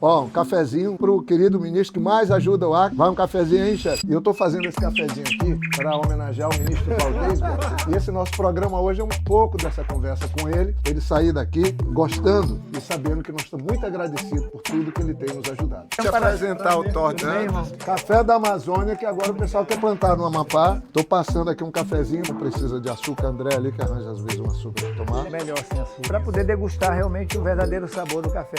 Ó, um cafezinho pro querido ministro que mais ajuda o Acre. Vai um cafezinho aí, chefe. E eu tô fazendo esse cafezinho aqui para homenagear o ministro Valdez. E esse nosso programa hoje é um pouco dessa conversa com ele. Ele sair daqui gostando e sabendo que nós estamos muito agradecidos por tudo que ele tem nos ajudado. Deixa eu apresentar o Thor Dantas. Café da Amazônia, que agora o pessoal quer plantar no Amapá. Tô passando aqui um cafezinho. Não precisa de açúcar. André ali que arranja às vezes um açúcar para tomar. É melhor sem açúcar. Para poder degustar realmente o verdadeiro sabor do café.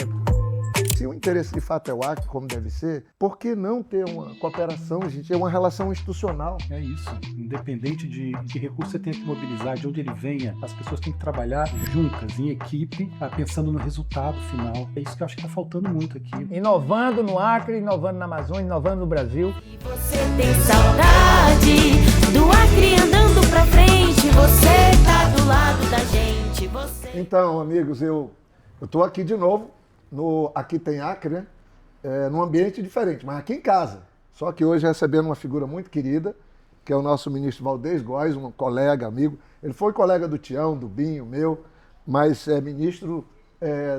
Se o interesse de fato é o Acre, como deve ser, por que não ter uma cooperação, gente? É uma relação institucional. É isso. Independente de que recurso você tenha que mobilizar, de onde ele venha, as pessoas têm que trabalhar juntas, em equipe, pensando no resultado final. É isso que eu acho que está faltando muito aqui. Inovando no Acre, inovando na Amazônia, inovando no Brasil. E você tem saudade do Acre andando pra frente, você tá do lado da gente, você... Então, amigos, eu tô aqui de novo. Aqui tem Acre, né? Num ambiente diferente, mas aqui em casa. Só que hoje recebendo uma figura muito querida, que é o nosso ministro Valdez Góes, um colega, amigo. Ele foi colega do Tião, do Binho, meu, mas é ministro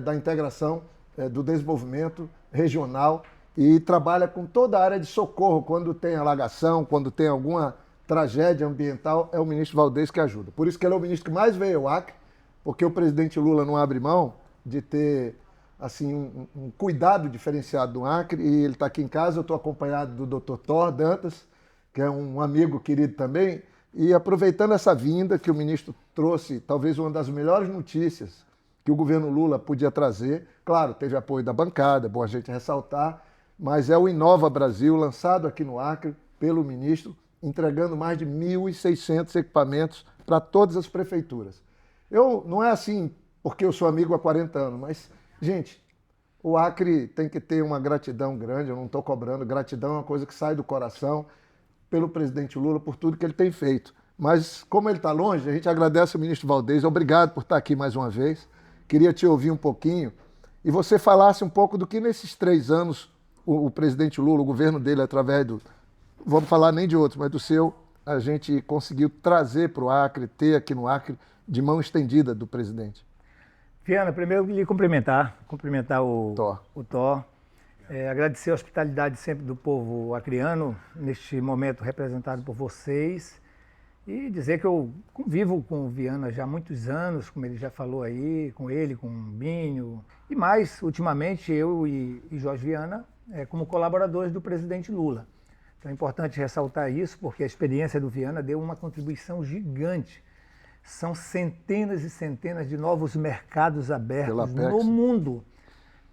da integração, do desenvolvimento regional e trabalha com toda a área de socorro. Quando tem alagação, quando tem alguma tragédia ambiental, é o ministro Valdez que ajuda. Por isso que ele é o ministro que mais veio ao Acre, porque o presidente Lula não abre mão de ter assim, um cuidado diferenciado do Acre, e ele está aqui em casa. Eu estou acompanhado do Dr. Thor Dantas, que é um amigo querido também, e aproveitando essa vinda que o ministro trouxe, talvez uma das melhores notícias que o governo Lula podia trazer. Claro, teve apoio da bancada, é bom a gente ressaltar, mas é o Inova Brasil, lançado aqui no Acre pelo ministro, entregando mais de 1.600 equipamentos para todas as prefeituras. Não é assim porque eu sou amigo há 40 anos, mas gente, o Acre tem que ter uma gratidão grande. Eu não estou cobrando. Gratidão é uma coisa que sai do coração pelo presidente Lula, por tudo que ele tem feito. Mas como ele está longe, a gente agradece ao ministro Valdez. Obrigado por estar aqui mais uma vez. Queria te ouvir um pouquinho e você falasse um pouco do que nesses 3 anos o presidente Lula, o governo dele, através do... Vamos falar nem de outros, mas do seu, a gente conseguiu trazer para o Acre, ter aqui no Acre, de mão estendida do presidente. Viana, primeiro eu queria cumprimentar o Thor. Agradecer a hospitalidade sempre do povo acreano, neste momento representado por vocês, e dizer que eu convivo com o Viana já há muitos anos, como ele já falou aí, com ele, com o Binho, e mais, ultimamente, eu e Jorge Viana, como colaboradores do presidente Lula. Então é importante ressaltar isso, porque a experiência do Viana deu uma contribuição gigante. São centenas e centenas de novos mercados abertos no mundo,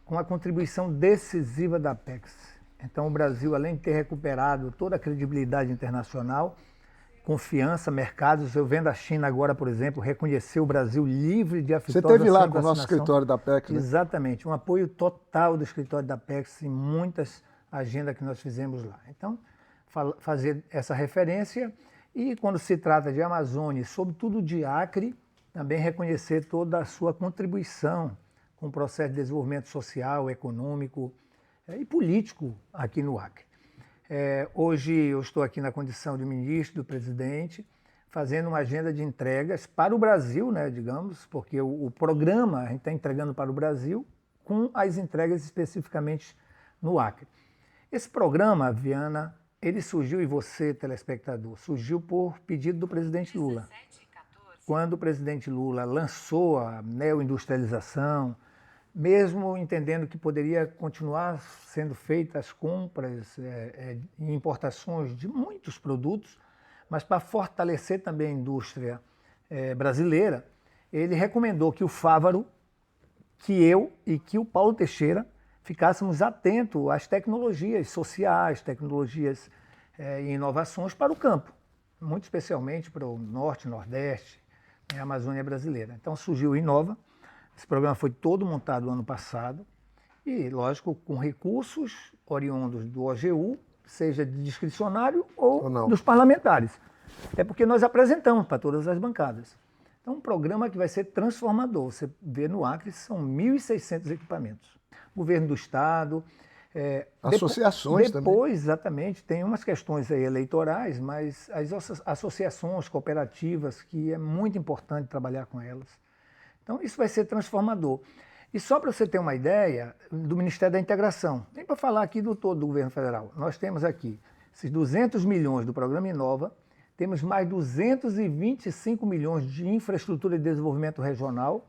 com a contribuição decisiva da Apex. Então o Brasil, além de ter recuperado toda a credibilidade internacional, confiança, mercados, eu vendo a China agora, por exemplo, reconhecer o Brasil livre de aftosa. Você esteve lá com o nosso escritório da Apex, né? Exatamente, um apoio total do escritório da Apex em muitas agendas que nós fizemos lá. Então, fazer essa referência. E quando se trata de Amazônia, sobretudo de Acre, também reconhecer toda a sua contribuição com o processo de desenvolvimento social, econômico e político aqui no Acre. Hoje eu estou aqui na condição de ministro, do presidente, fazendo uma agenda de entregas para o Brasil, né, digamos, porque o programa a gente está entregando para o Brasil com as entregas especificamente no Acre. Esse programa, Viana, ele surgiu, e você, telespectador, surgiu por pedido do presidente Lula. Quando o presidente Lula lançou a neoindustrialização, mesmo entendendo que poderia continuar sendo feitas as compras e importações de muitos produtos, mas para fortalecer também a indústria brasileira, ele recomendou que o Fávaro, que eu e que o Paulo Teixeira ficássemos atentos às tecnologias sociais, tecnologias e inovações para o campo, muito especialmente para o Norte, Nordeste, a Amazônia brasileira. Então surgiu o Inova. Esse programa foi todo montado no ano passado e, lógico, com recursos oriundos do OGU, seja de discricionário ou dos parlamentares. É porque nós apresentamos para todas as bancadas. Então, um programa que vai ser transformador. Você vê no Acre, são 1.600 equipamentos. Governo do Estado... associações também. Depois, exatamente, tem umas questões aí eleitorais, mas as associações cooperativas, que é muito importante trabalhar com elas. Então, isso vai ser transformador. E só para você ter uma ideia do Ministério da Integração, tem para falar aqui do todo do governo federal. Nós temos aqui esses 200 milhões do Programa Inova, temos mais 225 milhões de infraestrutura e desenvolvimento regional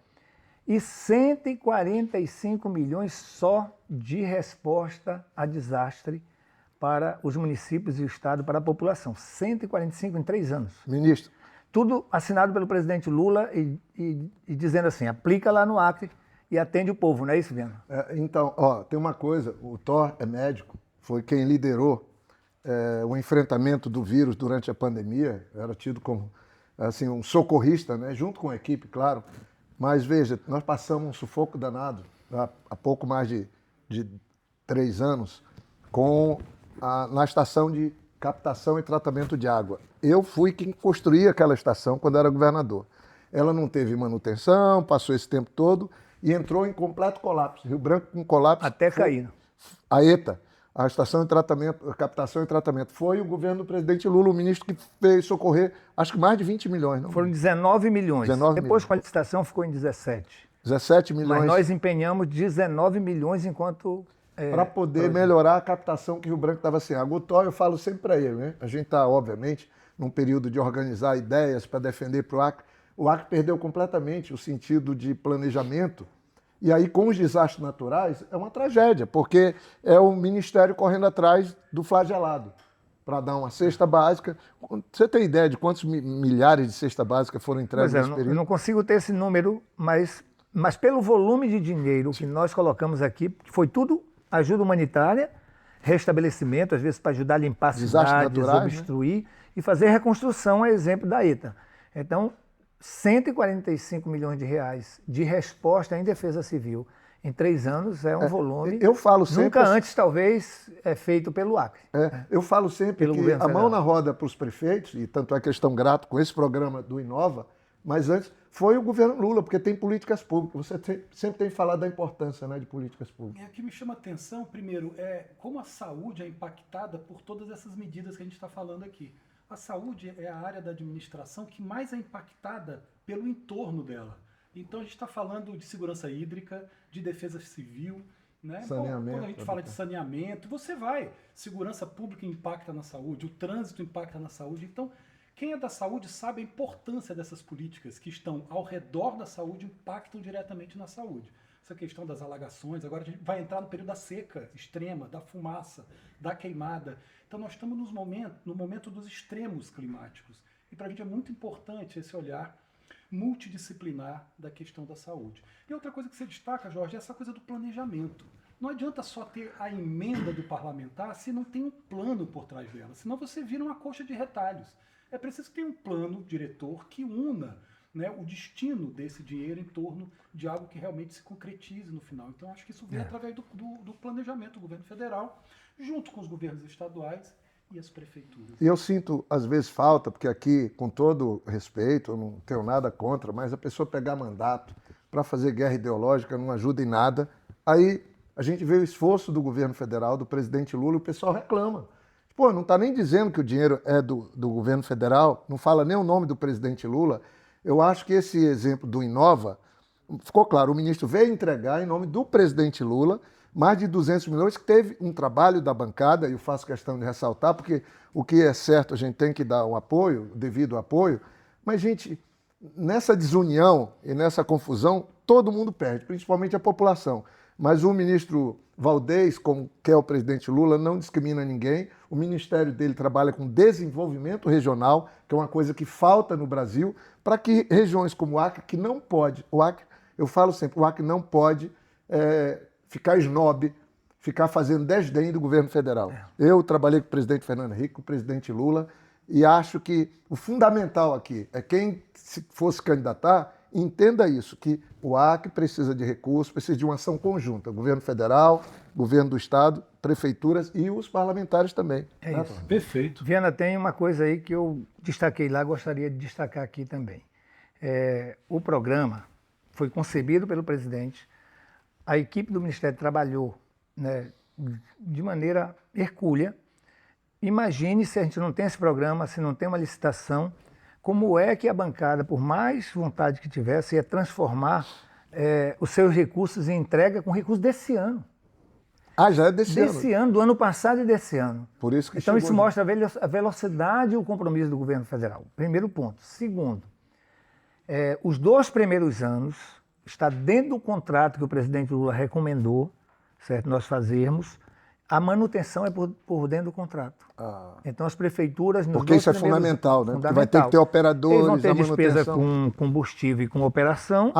e 145 milhões só de resposta a desastre para os municípios e o Estado, para a população. 145 em 3 anos. Ministro, Tudo assinado pelo presidente Lula e dizendo assim, aplica lá no Acre e atende o povo, não é isso, Viana? então, tem uma coisa, o Thor é médico, foi quem liderou o enfrentamento do vírus durante a pandemia, era tido como assim, um socorrista, né? Junto com a equipe, claro. Mas veja, nós passamos um sufoco danado há pouco mais de 3 anos na estação de captação e tratamento de água. Eu fui quem construí aquela estação quando era governador. Ela não teve manutenção, passou esse tempo todo e entrou em completo colapso. Rio Branco com colapso. Até cair. A ETA, a estação de tratamento, a captação e tratamento, foi o governo do presidente Lula, o ministro que fez socorrer, acho que mais de 20 milhões. Não? Foram 19 milhões. 19 Depois, milhões. com a licitação, ficou em 17. 17 milhões. Mas nós empenhamos 19 milhões enquanto... para poder melhorar a captação que Rio Branco estava sem água. O Thor, eu falo sempre para ele, né? A gente está, obviamente, num período de organizar ideias para defender para o Acre. O Acre perdeu completamente o sentido de planejamento. E aí, com os desastres naturais, é uma tragédia, porque é o Ministério correndo atrás do flagelado para dar uma cesta básica. Você tem ideia de quantos milhares de cesta básica foram entregues nesse período? Eu não consigo ter esse número, mas pelo volume de dinheiro que nós colocamos aqui, foi tudo ajuda humanitária, restabelecimento, às vezes para ajudar a limpar cidades, naturais, obstruir, e fazer reconstrução, a exemplo da ETA. Então, 145 milhões de reais de resposta em defesa civil em 3 anos é um volume eu falo sempre, nunca antes, talvez, feito pelo Acre. Eu falo sempre Pelo que governo a mão federal. na roda para os prefeitos, e tanto é que eles estão gratos com esse programa do Inova, mas antes foi o governo Lula, porque tem políticas públicas. Você sempre tem falado da importância, né, de políticas públicas. O que me chama a atenção, primeiro, é como a saúde é impactada por todas essas medidas que a gente está falando aqui. A saúde é a área da administração que mais é impactada pelo entorno dela. Então a gente está falando de segurança hídrica, de defesa civil, né? Saneamento. Quando a gente fala de saneamento, segurança pública impacta na saúde, o trânsito impacta na saúde. Então, quem é da saúde sabe a importância dessas políticas que estão ao redor da saúde, impactam diretamente na saúde. Essa questão das alagações, agora a gente vai entrar no período da seca extrema, da fumaça, da queimada. Então nós estamos no momento dos extremos climáticos. E para a gente é muito importante esse olhar multidisciplinar da questão da saúde. E outra coisa que você destaca, Jorge, é essa coisa do planejamento. Não adianta só ter a emenda do parlamentar se não tem um plano por trás dela, senão você vira uma coxa de retalhos. É preciso ter um plano diretor que una, né, o destino desse dinheiro em torno de algo que realmente se concretize no final. Então, acho que isso vem através do planejamento do governo federal, junto com os governos estaduais e as prefeituras. E eu sinto, às vezes, falta, porque aqui, com todo respeito, eu não tenho nada contra, mas a pessoa pegar mandato para fazer guerra ideológica não ajuda em nada. Aí a gente vê o esforço do governo federal, do presidente Lula, e o pessoal reclama. Pô, não está nem dizendo que o dinheiro é do governo federal, não fala nem o nome do presidente Lula. Eu acho que esse exemplo do Inova, ficou claro, o ministro veio entregar em nome do presidente Lula mais de 200 milhões, que teve um trabalho da bancada, e eu faço questão de ressaltar, porque o que é certo a gente tem que dar um apoio, o devido apoio, mas, gente, nessa desunião e nessa confusão, todo mundo perde, principalmente a população. Mas o ministro Valdez, como que é o presidente Lula, não discrimina ninguém. O ministério dele trabalha com desenvolvimento regional, que é uma coisa que falta no Brasil, para que regiões como o Acre, que não pode, o Acre, eu falo sempre, o Acre não pode ficar snob, ficar fazendo desdém do governo federal. Eu trabalhei com o presidente Fernando Henrique, com o presidente Lula, e acho que o fundamental aqui é quem se fosse candidatar, entenda isso, que o Acre precisa de recursos, precisa de uma ação conjunta, governo federal, governo do estado, prefeituras e os parlamentares também. É isso. Perfeito. Viana, tem uma coisa aí que eu destaquei lá, gostaria de destacar aqui também. O programa foi concebido pelo presidente, a equipe do Ministério trabalhou, né, de maneira hercúlea. Imagine se a gente não tem esse programa, se não tem uma licitação, como é que a bancada, por mais vontade que tivesse, ia transformar os seus recursos e entrega com recursos desse ano. Ah, já é desse ano. Desse ano, do ano passado e desse ano. Por isso que Então chegou, isso mostra a velocidade e o compromisso do governo federal. Primeiro ponto. Segundo, os 2 primeiros anos está dentro do contrato que o presidente Lula recomendou, certo? Nós fazermos, a manutenção é por dentro do contrato. Então as prefeituras... Porque isso é fundamental, né? Porque vai ter que ter operadores, eles vão ter a despesa manutenção. com combustível e com operação.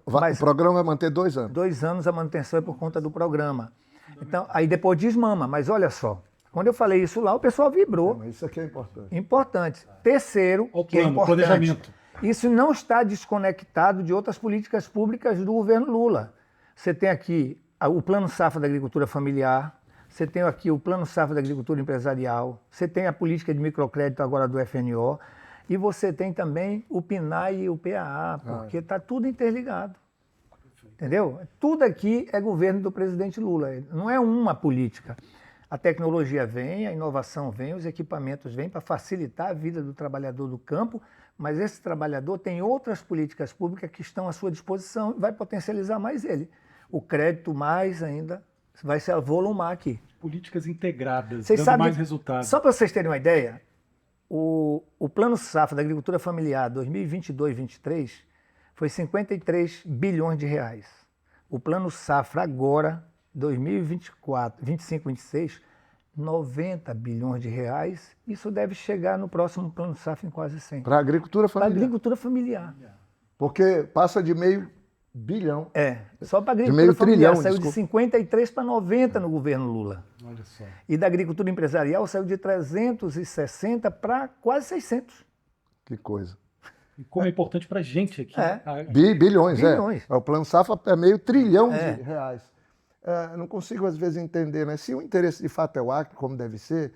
O programa vai manter 2 anos. 2 anos a manutenção é por conta do programa. Então, aí depois desmama. Mas olha só, quando eu falei isso lá, o pessoal vibrou. Mas isso aqui é importante. Importante. Terceiro, O que é plano, importante, planejamento. isso não está desconectado de outras políticas públicas do governo Lula. Você tem aqui o Plano Safra da Agricultura Familiar, você tem aqui o Plano Safra da Agricultura Empresarial, você tem a política de microcrédito agora do FNO, e você tem também o PNAE e o PAA, porque está tudo interligado. Entendeu? Tudo aqui é governo do presidente Lula, não é uma política. A tecnologia vem, a inovação vem, os equipamentos vêm para facilitar a vida do trabalhador do campo, mas esse trabalhador tem outras políticas públicas que estão à sua disposição e vai potencializar mais ele. O crédito mais ainda vai se avolumar aqui. Políticas integradas, Vocês dando sabem, mais resultados. só para vocês terem uma ideia, o Plano Safra da Agricultura Familiar 2022-23 foi 53 bilhões de reais. O Plano Safra agora, 2024, 25-26, 90 bilhões de reais. Isso deve chegar no próximo Plano Safra em quase 100. Para a agricultura Para a familiar. agricultura familiar. Porque passa de meio bilhão. Só para a meio agricultura familiar trilhão, saiu desculpa. de 53 para 90 no governo Lula. Olha só. E da agricultura empresarial saiu de 360 para quase 600. Que coisa. E como é importante para a gente aqui. Bilhões, Bilhões. O Plano Safra é meio trilhão de reais. Não consigo, às vezes, entender, né? Se o interesse de fato é o Acre, como deve ser,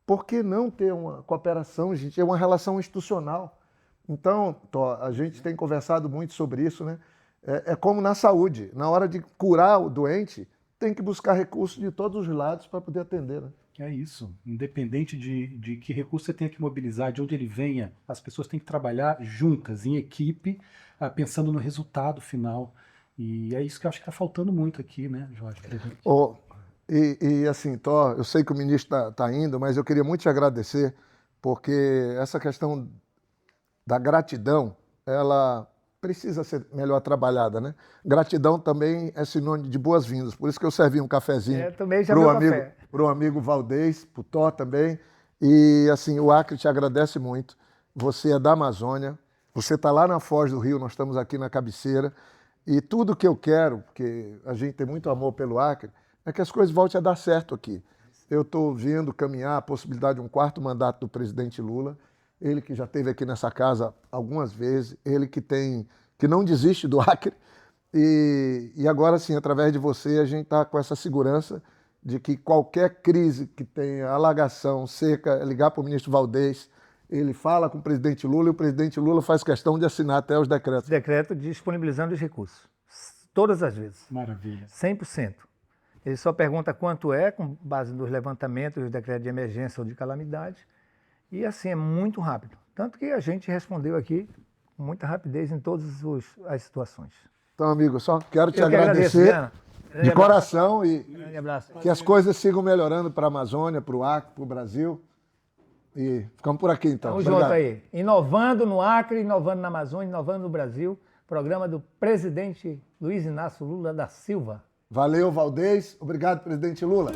por que não ter uma cooperação, gente? É uma relação institucional. Então, a gente tem conversado muito sobre isso, né? É como na saúde. Na hora de curar o doente, tem que buscar recursos de todos os lados para poder atender, né? É isso. Independente de que recurso você tenha que mobilizar, de onde ele venha, as pessoas têm que trabalhar juntas, em equipe, pensando no resultado final. E é isso que eu acho que está faltando muito aqui, né, Jorge? E assim, eu sei que o ministro está indo, mas eu queria muito te agradecer, porque essa questão da gratidão, ela precisa ser melhor trabalhada, né? Gratidão também é sinônimo de boas-vindas, por isso que eu servi um cafezinho para o amigo Valdez, para o Thor também. E assim, o Acre te agradece muito. Você é da Amazônia, você está lá na Foz do Rio, nós estamos aqui na cabeceira. E tudo que eu quero, porque a gente tem muito amor pelo Acre, é que as coisas voltem a dar certo aqui. Eu estou vendo caminhar a possibilidade de um 4º mandato do presidente Lula, ele que já esteve aqui nessa casa algumas vezes, ele que não desiste do Acre. E agora sim, através de você, a gente está com essa segurança de que qualquer crise que tenha, alagação, seca, é ligar para o ministro Valdez, ele fala com o presidente Lula e o presidente Lula faz questão de assinar até os decretos. Decreto disponibilizando os recursos, todas as vezes. Maravilha. 100%. Ele só pergunta quanto é, com base nos levantamentos dos decretos de emergência ou de calamidade, e assim é muito rápido. Tanto que a gente respondeu aqui com muita rapidez em todas as situações. Então, amigo, só quero te agradecer de coração e que as coisas sigam melhorando para a Amazônia, para o Acre, para o Brasil. E ficamos por aqui, então. Estamos juntos aí. Inovando no Acre, inovando na Amazônia, inovando no Brasil. Programa do presidente Luiz Inácio Lula da Silva. Valeu, Valdez. Obrigado, presidente Lula.